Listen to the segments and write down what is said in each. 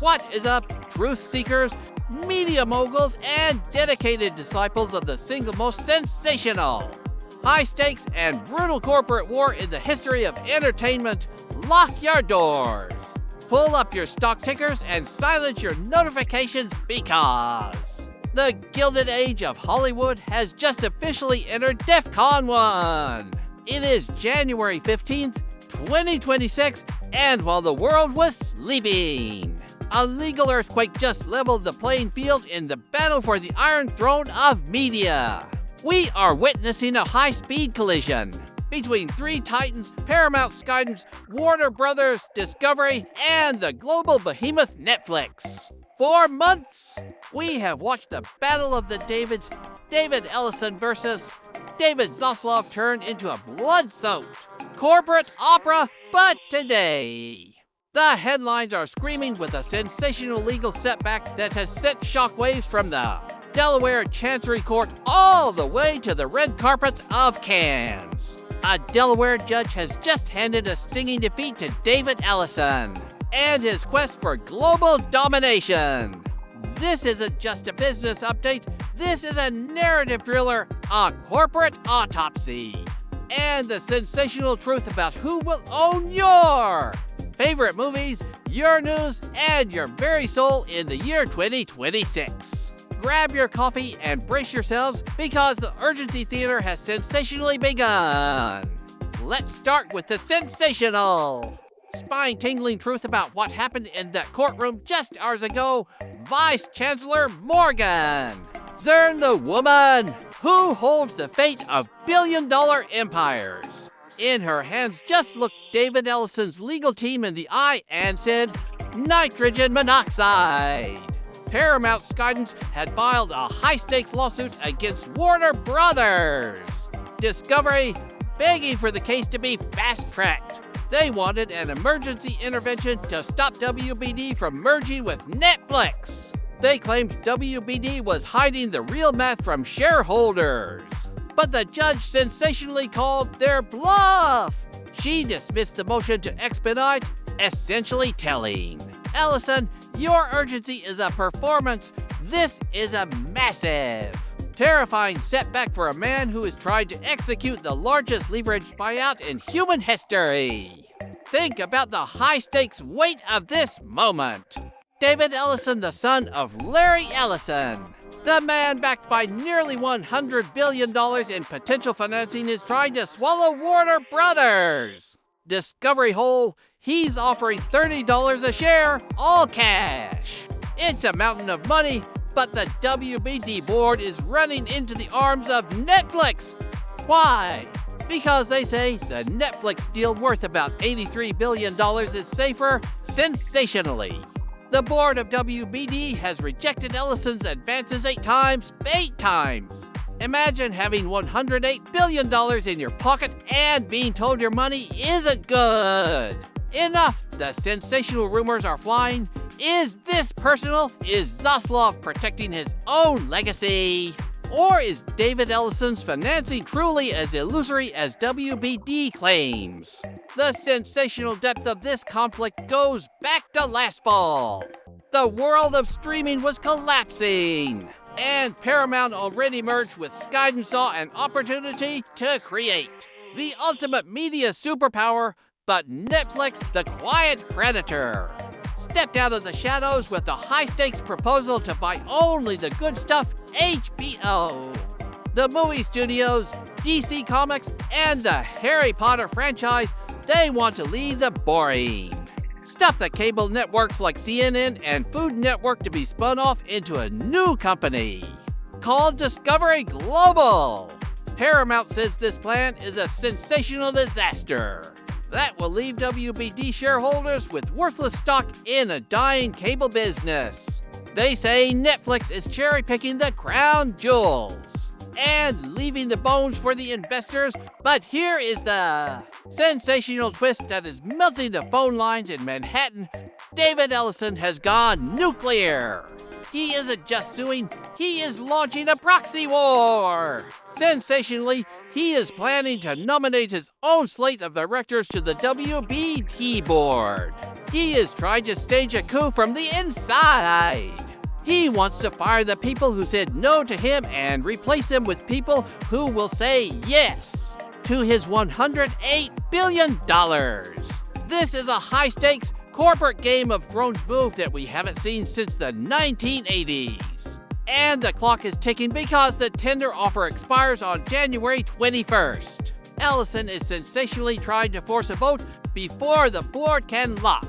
What is up, truth seekers, media moguls, and dedicated disciples of the single most sensational, high stakes, and brutal corporate war in the history of entertainment? Lock your doors, pull up your stock tickers, and silence your notifications because the Gilded Age of Hollywood has just officially entered DEFCON 1. It is January 15th, 2026, and while the world was sleeping, a legal earthquake just leveled the playing field in the battle for the Iron Throne of media. We are witnessing a high-speed collision between three titans: Paramount, Skydance, Warner Brothers, Discovery, and the global behemoth Netflix. For months, we have watched the battle of the Davids, David Ellison versus David Zaslav, turn into a blood-soaked corporate opera, but today, the headlines are screaming with a sensational legal setback that has sent shockwaves from the Delaware Chancery Court all the way to the red carpets of Cannes. A Delaware judge has just handed a stinging defeat to David Ellison and his quest for global domination. This isn't just a business update, this is a narrative thriller, a corporate autopsy, and the sensational truth about who will own your favorite movies, your news, and your very soul in the year 2026. Grab your coffee and brace yourselves because the Urgency Theater has sensationally begun. Let's start with the sensational, spine-tingling truth about what happened in that courtroom just hours ago. Vice Chancellor Morgan Zern, the woman who holds the fate of billion-dollar empires, in her hands just looked David Ellison's legal team in the eye and said, "Nitrogen monoxide." Paramount Skydance had filed a high-stakes lawsuit against Warner Brothers. Discovery begging for the case to be fast-tracked. They wanted an emergency intervention to stop WBD from merging with Netflix. They claimed WBD was hiding the real math from shareholders. But the judge sensationally called their bluff. She dismissed the motion to expedite, essentially telling Ellison, "Your urgency is a performance. This is a massive, terrifying setback for a man who has tried to execute the largest leveraged buyout in human history." Think about the high-stakes weight of this moment. David Ellison, the son of Larry Ellison, the man backed by nearly $100 billion in potential financing, is trying to swallow Warner Brothers. Discovery whole, he's offering $30 a share, all cash. It's a mountain of money, but the WBD board is running into the arms of Netflix. Why? Because they say the Netflix deal worth about $83 billion is safer sensationally. The board of WBD has rejected Ellison's advances 8 times. 8 times! Imagine having $108 billion in your pocket and being told your money isn't good. Enough! The sensational rumors are flying. Is this personal? Is Zaslav protecting his own legacy? Or is David Ellison's financing truly as illusory as WBD claims? The sensational depth of this conflict goes back to last fall. The world of streaming was collapsing, and Paramount already merged with Skydance saw an opportunity to create the ultimate media superpower, but Netflix, the quiet predator, stepped out of the shadows with a high-stakes proposal to buy only the good stuff, HBO. The movie studios, DC Comics, and the Harry Potter franchise, they want to leave the boring stuff. The cable networks like CNN and Food Network to be spun off into a new company called Discovery Global. Paramount says this plan is a sensational disaster that will leave WBD shareholders with worthless stock in a dying cable business. They say Netflix is cherry-picking the crown jewels and leaving the bones for the investors, but here is the sensational twist that is melting the phone lines in Manhattan. David Ellison has gone nuclear. He isn't just suing, he is launching a proxy war. Sensationally, he is planning to nominate his own slate of directors to the WBD board. He is trying to stage a coup from the inside. He wants to fire the people who said no to him and replace them with people who will say yes to his $108 billion. This is a high-stakes corporate Game of Thrones move that we haven't seen since the 1980s. And the clock is ticking because the tender offer expires on January 21st. Ellison is sensationally trying to force a vote before the board can lock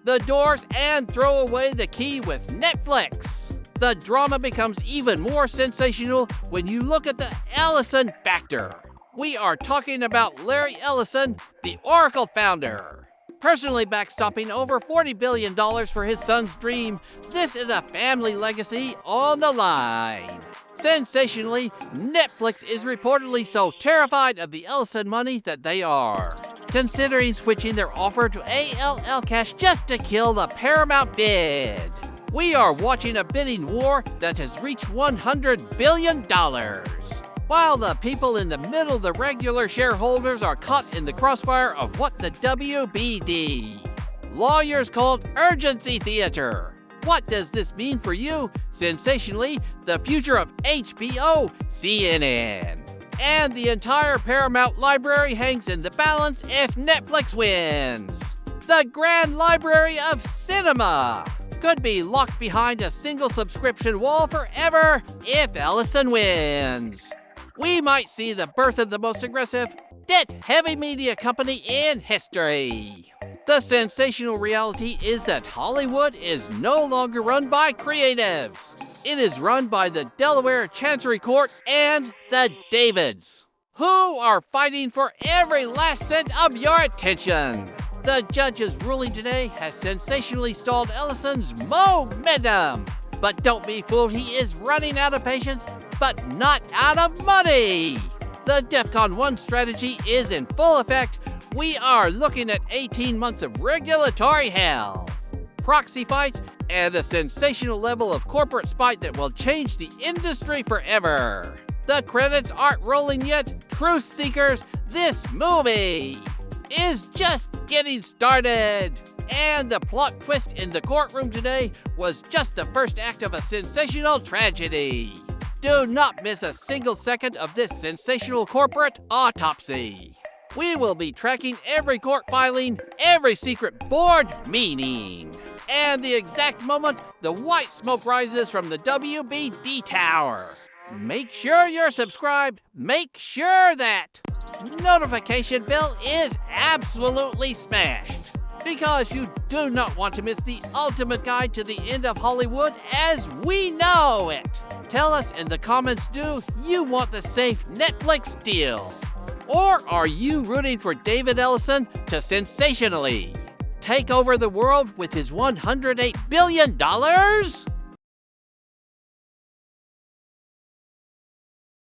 the doors and throw away the key with Netflix. The drama becomes even more sensational when you look at the Ellison factor. We are talking about Larry Ellison, the Oracle founder, personally backstopping over $40 billion for his son's dream. This is a family legacy on the line. Sensationally, Netflix is reportedly so terrified of the Ellison money that they are considering switching their offer to ALL cash just to kill the Paramount bid. We are watching a bidding war that has reached $100 billion. While the people in the middle, the regular shareholders, are caught in the crossfire of what the WBD lawyers called urgency theater. What does this mean for you? Sensationally, the future of HBO, CNN, and the entire Paramount library hangs in the balance if Netflix wins. The grand library of cinema could be locked behind a single subscription wall forever if Ellison wins. We might see the birth of the most aggressive, debt-heavy media company in history. The sensational reality is that Hollywood is no longer run by creatives. It is run by the Delaware Chancery Court and the Davids, who are fighting for every last cent of your attention. The judge's ruling today has sensationally stalled Ellison's momentum. But don't be fooled, he is running out of patience, but not out of money. The DEFCON 1 strategy is in full effect. We are looking at 18 months of regulatory hell, proxy fights, and a sensational level of corporate spite that will change the industry forever. The credits aren't rolling yet. Truth seekers, this movie is just getting started. And the plot twist in the courtroom today was just the first act of a sensational tragedy. Do not miss a single second of this sensational corporate autopsy. We will be tracking every court filing, every secret board meeting, and the exact moment the white smoke rises from the WBD tower. Make sure you're subscribed. Make sure that notification bell is absolutely smashed, because you do not want to miss the ultimate guide to the end of Hollywood as we know it. Tell us in the comments, do you want the safe Netflix deal? Or are you rooting for David Ellison to sensationally take over the world with his $108 billion?